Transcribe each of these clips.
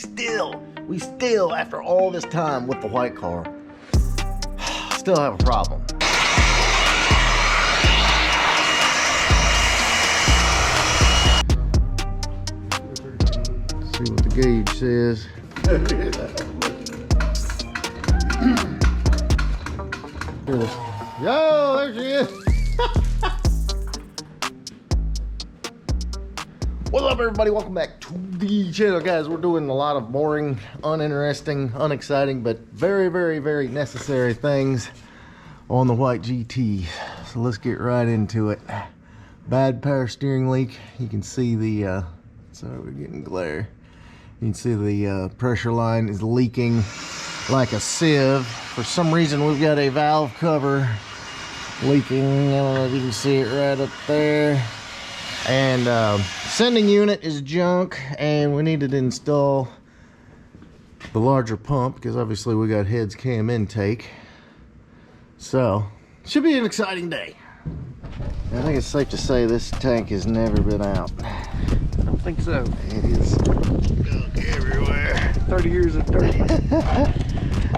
we still, after all this time with the white car, still have a problem. Let's see what the gauge says. Yo, there she is. What's up, everybody? Welcome back to the channel, guys. We're doing a lot of boring, uninteresting, unexciting, but very, very, very necessary things on the white GT. So let's get right into it. Bad power steering leak. You can see the sorry, we're getting glare. You can see the pressure line is leaking like a sieve. For some reason, we've got a valve cover leaking. I don't know if you can see it right up there. And sending unit is junk, and we needed to install the larger pump because obviously we got heads cam intake. So should be an exciting day. I think it's safe to say this tank has never been out. I don't think so. It is junk everywhere. 30 years of dirt.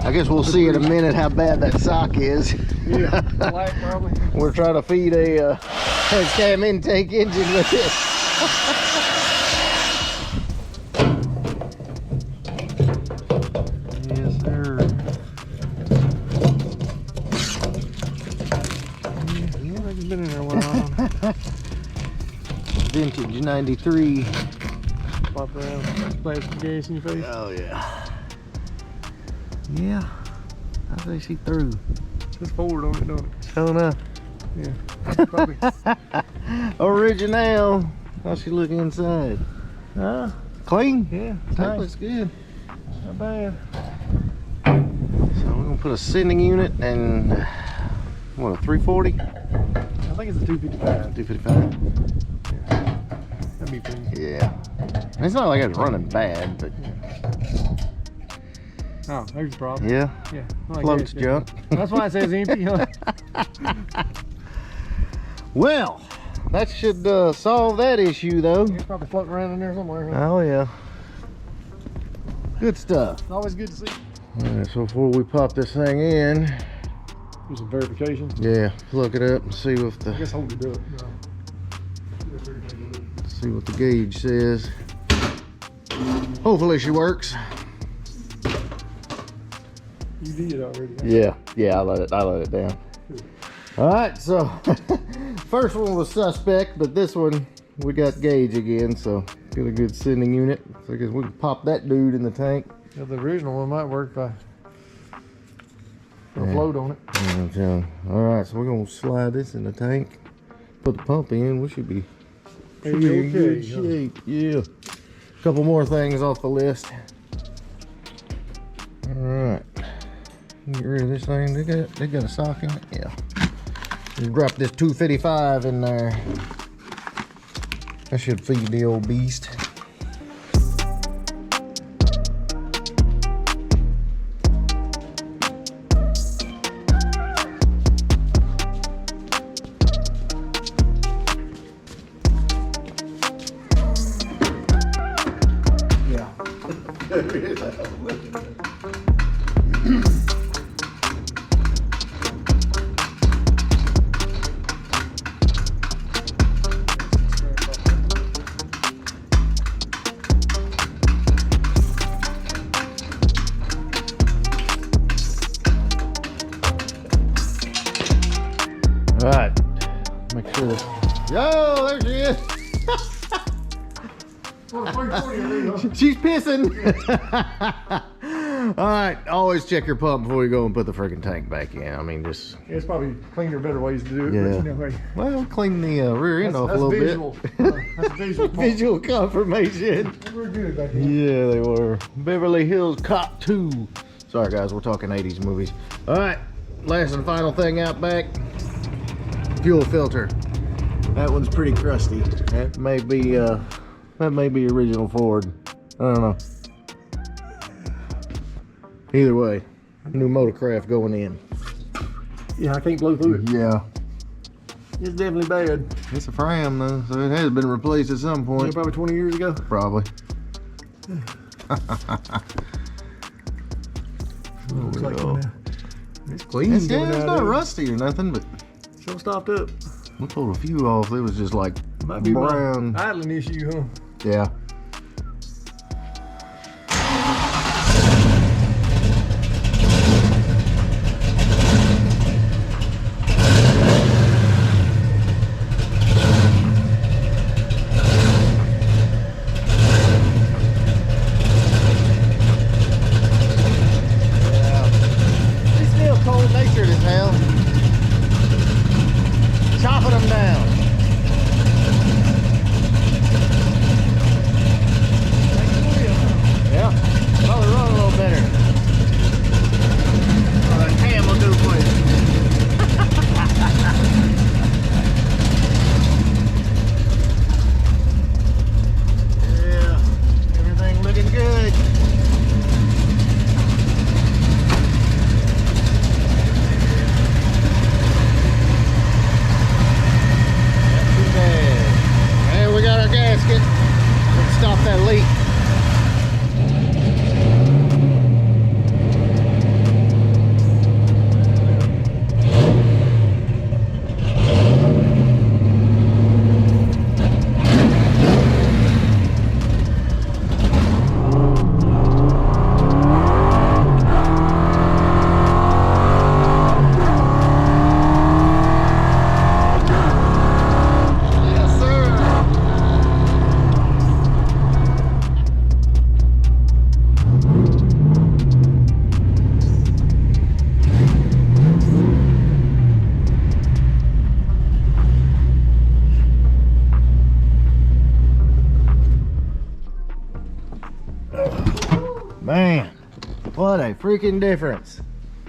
I guess we'll see in a minute how bad that sock is. Yeah, light probably. We're trying to feed a heads cam intake engine with this. Yes, sir. Yeah, it's been in there a while. Vintage 93. Pop around, splash some gas in your face. Oh yeah. Yeah. I say she through. It's forward on it, don't it? Oh no. Yeah. Probably. Original. How's she look inside? Clean? Yeah. That Nice. looks good. Not bad. So we're gonna put a sending unit and what, a 340? I think it's a 255. 255? Yeah. That'd be pretty. Yeah. It's not like it's running bad, but Oh, there's the problem. yeah. Yeah. I like Floats that. junk. That's why it says empty, huh? Well, that should solve that issue though. It's probably floating around in there somewhere. Huh? Oh yeah. Good stuff. It's always good to see. Alright, so before we pop this thing in, Do some verification. yeah, look it up and see what I guess hold it up. see what the gauge says. Hopefully she works. You did already. Yeah, I let it down. Alright, so first one was suspect, but this one we got gauge again, so got a good sending unit. So I guess we can pop that dude in the tank. Yeah, the original one might work by Yeah. float on it. Alright, so we're gonna slide this in the tank, put the pump in. We should be in Okay, good huh? shape. Yeah. Couple more things off the list. Alright. Get rid of this thing. They got a sock in it? Yeah. Just drop this 255 in there. That should feed the old beast. All right, make sure that. Yo, there she is. She's pissing. All right, always check your pump before you go and put the freaking tank back in. I mean, just. Yeah, it's probably cleaner, better ways to do it. Yeah. But you know, hey, Well, clean the rear end off a that's little visual. bit. That's a visual. pump. Visual confirmation. We're good back here. Yeah, they were. Beverly Hills Cop 2. Sorry, guys, we're talking 80s movies. All right, last and final thing out back. Fuel filter. That one's pretty crusty. That may be original Ford. I don't know. Either way, new motorcraft going in. Yeah, I can't blow through it. Yeah. It's definitely bad. It's a Fram though, so it has been replaced at some Yeah, point. probably 20 years ago. Probably. Looks like it's clean. It's not rusty or nothing, but Still stopped up. we pulled a few off. It was just like Might be brown. my idling issue, huh? Yeah. It's still cold natured as hell. Chopping them down. Yeah, probably run a little better. That cam will do for you. Yeah, everything looking good. Not too bad. And we got our gasket. Let's stop that leak. Yes, sir. Man, what a freaking difference.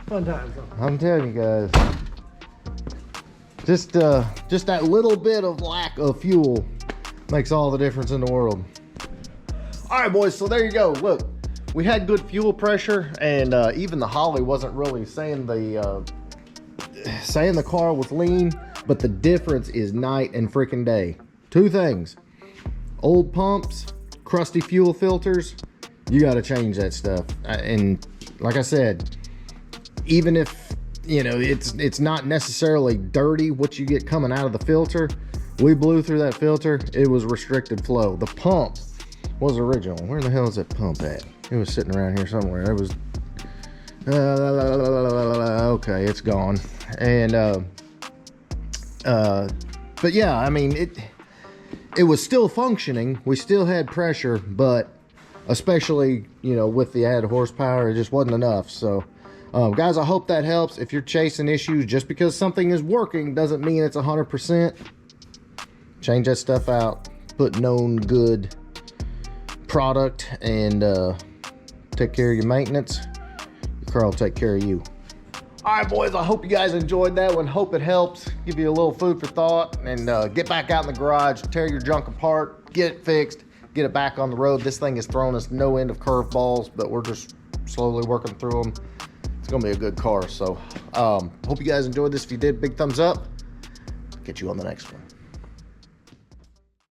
Fun times, huh? I'm telling you guys. Just that little bit of lack of fuel makes all the difference in the world. All right, boys, so there you go. Look, we had good fuel pressure, and even the Holly wasn't really saying the car was lean, but the difference is night and freaking day. Two things: old pumps, crusty fuel filters. You got to change that stuff. And like I said, even if it's not necessarily dirty what you get coming out of the filter, we blew through that filter. It was restricted flow. The pump was original. Where the hell is that pump at? It was sitting around here somewhere. It was okay, it's gone. And but yeah, I mean, it was still functioning. We still had pressure, but especially with the added horsepower, it just wasn't enough. So guys, I hope that helps. If you're chasing issues, just because something is working doesn't mean it's 100%. Change that stuff out, put known good product, and take care of your maintenance. Your car will take care of you. All right, boys, I hope you guys enjoyed that one. Hope it helps, give you a little food for thought, and get back out in the garage, tear your junk apart, get it fixed, get it back on the road. This thing has thrown us no end of curveballs, but we're just slowly working through them. It's gonna be a good car. So hope you guys enjoyed this. If you did, big thumbs up. Catch you on the next one.